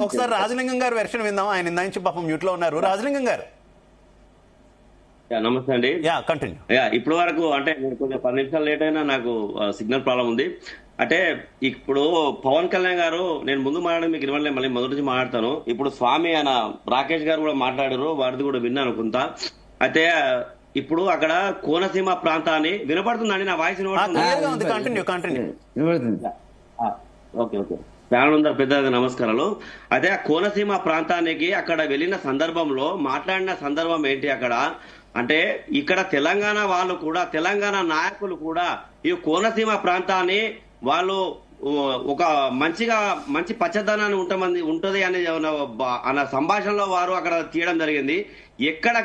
ఒకసారి రాజలింగం గారు వెర్షన్ విందాం. ఆయన ఇందా నుంచి పాపం మ్యూట్ లో ఉన్నారు. రాజలింగం గారు నమస్తే అండి. కంటిన్యూ. ఇప్పుడు వరకు అంటే నేను కొంచెం 10 నిమిషాలు లేట్ అయినా నాకు సిగ్నల్ ప్రాబ్లం ఉంది. అంటే ఇప్పుడు పవన్ కళ్యాణ్ గారు, నేను ముందు మాట్లాడి మీకు ఇవ్వలే, మళ్ళీ మొదటి నుంచి మాట్లాడతాను. ఇప్పుడు స్వామి ఆయన రాకేష్ గారు కూడా మాట్లాడారు, వారిది కూడా విన్నాను కొంత. అయితే ఇప్పుడు అక్కడ కోనసీమ ప్రాంతాన్ని వినపడుతుందండి, నా వాయిస్ వినపడుతుంది. ఓకే ఓకే ప్యానల్ పెద్ద నమస్కారాలు. అదే ఆ కోనసీమ ప్రాంతానికి అక్కడ వెళ్ళిన సందర్భంలో మాట్లాడిన సందర్భం ఏంటి అక్కడ అంటే, ఇక్కడ తెలంగాణ వాళ్ళు కూడా, తెలంగాణ నాయకులు కూడా ఈ కోనసీమ ప్రాంతాన్ని వాళ్ళు ఒక మంచి పచ్చదనాన్ని ఉంటది అనే సంభాషణలో వారు అక్కడ తీయడం జరిగింది. ఎక్కడ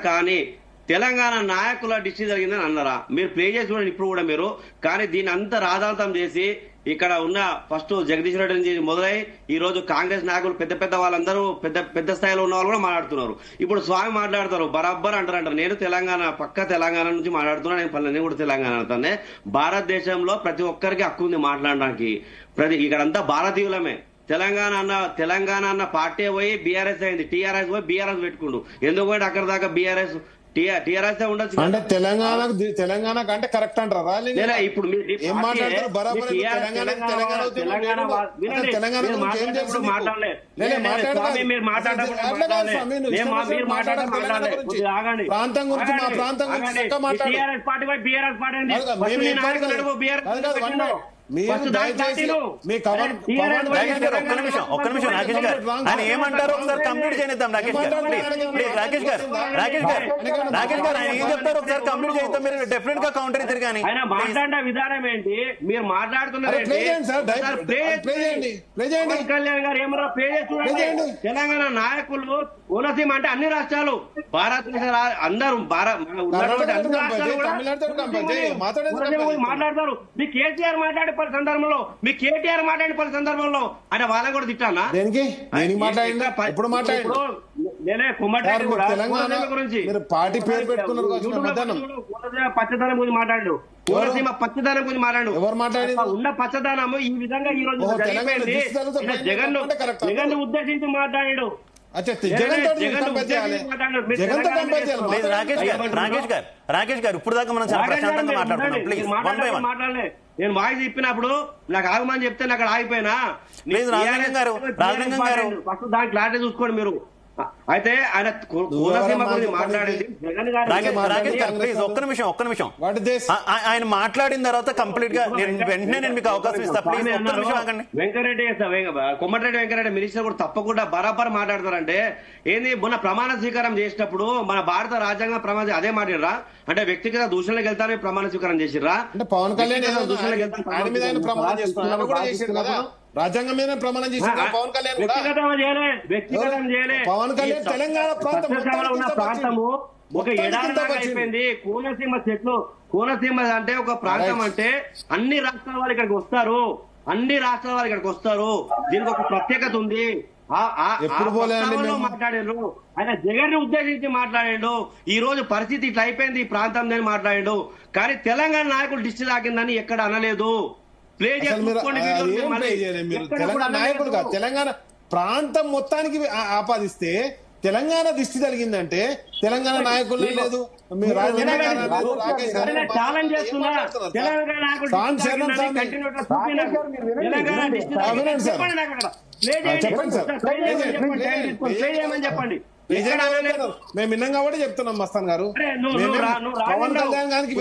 కానీ తెలంగాణ నాయకుల డిస్ట్రిక్ట్ జరిగిందని అన్నారా? మీరు ప్లే చేసి చూడండి ఇప్పుడు కూడా మీరు. కానీ దీన్ని అంతా రాధాంతం చేసి ఇక్కడ ఉన్న ఫస్ట్ జగదీష్ రెడ్డి నుంచి మొదలై ఈ రోజు కాంగ్రెస్ నాయకులు పెద్ద వాళ్ళందరూ పెద్ద స్థాయిలో ఉన్న వాళ్ళు కూడా మాట్లాడుతున్నారు. ఇప్పుడు స్వామి మాట్లాడతారు, బరాబర్ అంటారు. నేను పక్క తెలంగాణ నుంచి మాట్లాడుతున్నా, నేను కూడా తెలంగాణ అంటానే. భారతదేశంలో ప్రతి ఒక్కరికి హక్కు ఉంది మాట్లాడడానికి. ఇక్కడంతా భారతీయులమే. తెలంగాణ అన్న పార్టీ పోయి బీఆర్ఎస్ అయింది, టీఆర్ఎస్ పోయి బీఆర్ఎస్ పెట్టుకుండు. ఎందుకు పోయి అక్కడ దాకా బీఆర్ఎస్ టీఆర్ఎస్ ఉండొచ్చు అంటే తెలంగాణ అంటే కరెక్ట్ అంటారా? ఇప్పుడు ఏం మాట్లాడతారు? బరాబర్ ప్రాంతం గురించి మా ప్రాంతం గురించి ఒక్క నిమిషం రాకేష్ గారు ఆయన ఏమంటారు ఒకసారి కంప్లీట్ చేయనిద్దాం. రాకేష్ గారు ఆయన ఏం చెప్తారు ఒకసారి కంప్లీట్ చేద్దాం. మీరు డెఫినెట్ గా కౌంటర్ ఇద్దరు. కానీ ఆయన మాట్లాడిన విధానం ఏంటి, మీరు మాట్లాడుతున్నారు కళ్యాణ్ గారు ఏమన్నా ప్లే చేస్తున్నారు? తెలంగాణ నాయకులు కోనసీమ అంటే అన్ని రాష్ట్రాలు, భారతదేశ అందరూ మాట్లాడతారు. మీ కేసీఆర్ మాట్లాడే పలు సందర్భంలో, మీ కేటీఆర్ మాట్లాడే పలు సందర్భంలో ఆయన వాళ్ళని కూడా తిట్టానా? నేనే కుమ్మటి గురించి పార్టీ పేరు పెట్టుకున్నారు, పచ్చదనం గురించి మాట్లాడు, కోనసీమ పచ్చదనం గురించి మాట్లాడు. ఎవరు మాట్లాడారు? ఉన్న పచ్చదనం ఈ విధంగా ఈ రోజు జగన్ ఉద్దేశించి మాట్లాడాడు. రాకేష్ గారు ఇప్పుడు దాకా మనం చాలా ప్రశాంతంగా మాట్లాడుతున్నాం. మాట్లాడలే, నేను వాయిస్ ఇప్పినప్పుడు నాకు ఆగమని చెప్తే నాకు అక్కడ ఆగిపోయినా. రాజలింగం గారు ఫస్ట్ దాని క్లారిటీ చూసుకోండి మీరు. అయితే ఆయన కోనసీమ గురించి మాట్లాడేది ఒక్క నిమిషం ఆయన మాట్లాడిన తర్వాత కంప్లీట్ గా వెంటనే నేను మీకు అవకాశం ఇస్తా. ప్లీజ్ ఒక్క నిమిషం ఆగండి. వెంకరెడ్డి కొమ్మటిరెడ్డి వెంకరెడ్డి మినిస్టర్ కూడా తప్పకుండా బరాబర్ మాట్లాడతారంటే ఏంది, మొన్న ప్రమాణ స్వీకారం చేసినప్పుడు మన భారత రాజ్యాంగ ప్రమాణం అదే మాట్లాడరా? అంటే వ్యక్తిగత దూషణలకు వెళ్తారని ప్రమాణ స్వీకారం చేసిర్రా? పవన్ కళ్యాణ్ రాజ్యాంగం మీద ప్రమాణం చేసి పవన్ కళ్యాణ్ పవన్ కళ్యాణ్ తెలంగాణ ప్రాంతము ఒక ఎడారి అయిపోయింది. కోనసీమ అంటే ఒక ప్రాంతం అంటే అన్ని రాష్ట్రాల వాళ్ళు ఇక్కడికి వస్తారు. దీనికి ఒక ప్రత్యేకత ఉంది. మాట్లాడారు ఆయన జగన్ ఉద్దేశించి మాట్లాడాడు. ఈ రోజు పరిస్థితి ఇట్లా అయిపోయింది ఈ ప్రాంతం అని మాట్లాడాడు. కానీ తెలంగాణ నాయకులు దిష్టి తాకిందని ఎక్కడ అనలేదు. తెలంగాణ ప్రాంతం మొత్తానికి ఆపాదిస్తే తెలంగాణ దిష్టి జరిగిందంటే తెలంగాణ నాయకులు లేదు. చెప్పండి. మేము విన్నాం కాబట్టి చెప్తున్నాం మస్తాన్ గారు. పవన్ కళ్యాణ్ గారికి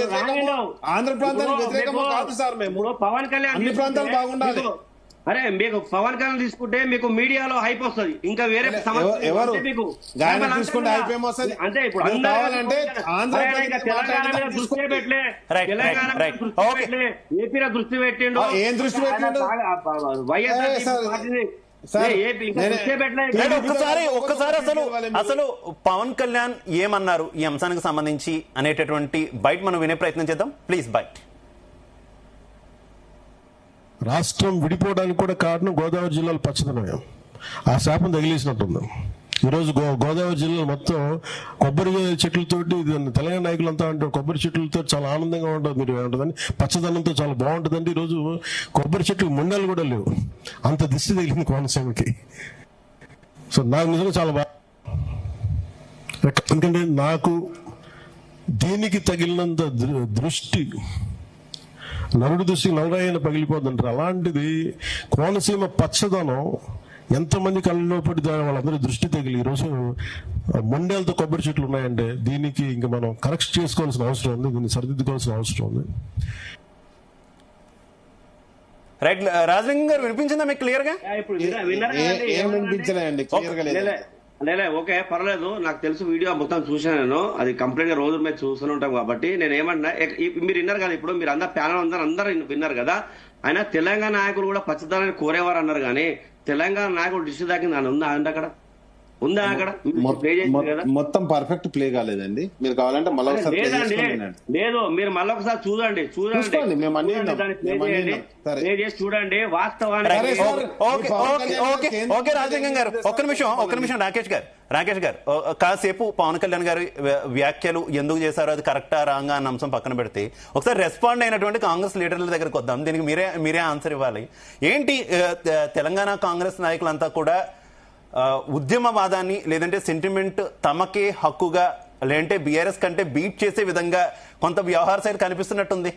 ఆంధ్ర ప్రాంతానికి వ్యతిరేకం కాదు సార్. మేము పవన్ కళ్యాణ్ అన్ని ప్రాంతాలు బాగుండాలి. అరే మీకు పవన్ కళ్యాణ్ తీసుకుంటే మీకు మీడియాలో హైప్ వస్తుంది. ఇంకా వేరే ఎవరు తీసుకుంటే హైప్ ఏమొస్తుంది అంటే ఇప్పుడు కావాలంటే దృష్టి పెట్టలే, తెలంగాణ ఏపీ దృష్టి పెట్టిండు. ఏం దృష్టి పెట్టిండు? ఒక్కసారి అసలు పవన్ కళ్యాణ్ ఏమన్నారు ఈ అంశానికి సంబంధించి అనేటటువంటి బైట్ మనం వినే ప్రయత్నం చేద్దాం. ప్లీజ్ బైట్. రాష్ట్రం విడిపోవడానికి కూడా కారణం గోదావరి జిల్లాలో పచ్చదనమే. ఆ శాపం తగిలేసినట్టుంది. ఈరోజు గోదావరి జిల్లా మొత్తం కొబ్బరి చెట్లతోటి, తెలంగాణ నాయకులంతా అంటారు కొబ్బరి చెట్లతో చాలా ఆనందంగా ఉంటుంది, మీరు ఏమంటుందని పచ్చదనంతో చాలా బాగుంటుందండి. ఈరోజు కొబ్బరి చెట్లు ముండలు కూడా లేవు, అంత దిష్టి తగిలింది కోనసీమకి. సో నాకు నిజంగా చాలా బాగా, ఎందుకంటే నాకు దీనికి తగిలినంత దృష్టి, నలుడు దృష్టి నలరాయన పగిలిపోతుంటారు. అలాంటిది కోనసీమ పచ్చదనం ఎంతమంది కళ్ళలో పడి వాళ్ళందరూ దృష్టి తగిలి ఈరోజు మొండేలతో కొబ్బరి చెట్లు ఉన్నాయంటే దీనికి ఇంకా మనం కరెక్ట్ చేసుకోవాల్సిన అవసరం ఉంది, దీన్ని సరిదిద్దుకోవాల్సిన అవసరం ఉంది. రైట్ రాజలింగం గారు, వినిపించిందా మీకు క్లియర్ గా? ఏం వినిపించలేదండి, క్లియర్ గా లేదు. ఓకే పర్లేదు, నాకు తెలుసు, వీడియో మొత్తం చూసాను నేను, అది కంప్లీట్ గా రోజు మీద చూస్తూనే ఉంటాం కాబట్టి నేను ఏమన్నా, మీరు విన్నారు కదా, ఇప్పుడు మీరు అందరు ప్యానల్ అందరూ విన్నారు కదా, ఆయన తెలంగాణ నాయకులు కూడా పచ్చదనాన్ని కోరేవారు అన్నారు, కానీ తెలంగాణ నాయకులు డిస్ట్రిక్ట్ దాకా ఉందా అండి? అక్కడ ఉందా? అక్కడ మొత్తం పర్ఫెక్ట్ ప్లే కాలేదండి. మీరు కావాలంటే మళ్ళీ ఒకసారి లేదు, మీరు మళ్ళీ ఒకసారి చూడండి ప్లే చేసి చూడండి వాస్తవాన్ని. ఓకే రాజలింగం గారు, ఒక్క నిమిషం రాకేష్ గారు కాసేపు పవన్ కళ్యాణ్ గారి వ్యాఖ్యలు ఎందుకు చేశారో అది కరెక్టా రాంగా అన్న అంశం పక్కన పెడితే ఒకసారి రెస్పాండ్ అయినటువంటి కాంగ్రెస్ లీడర్ల దగ్గరకు వద్దాం. దీనికి మీరే ఆన్సర్ ఇవ్వాలి. ఏంటి తెలంగాణ కాంగ్రెస్ నాయకులంతా కూడా ఉద్యమవాదాన్ని లేదంటే సెంటిమెంట్ తమకే హక్కుగా లేదంటే బీఆర్ఎస్ కంటే బీట్ చేసే విధంగా కొంత వ్యవహార శైలి కనిపిస్తున్నట్టుంది.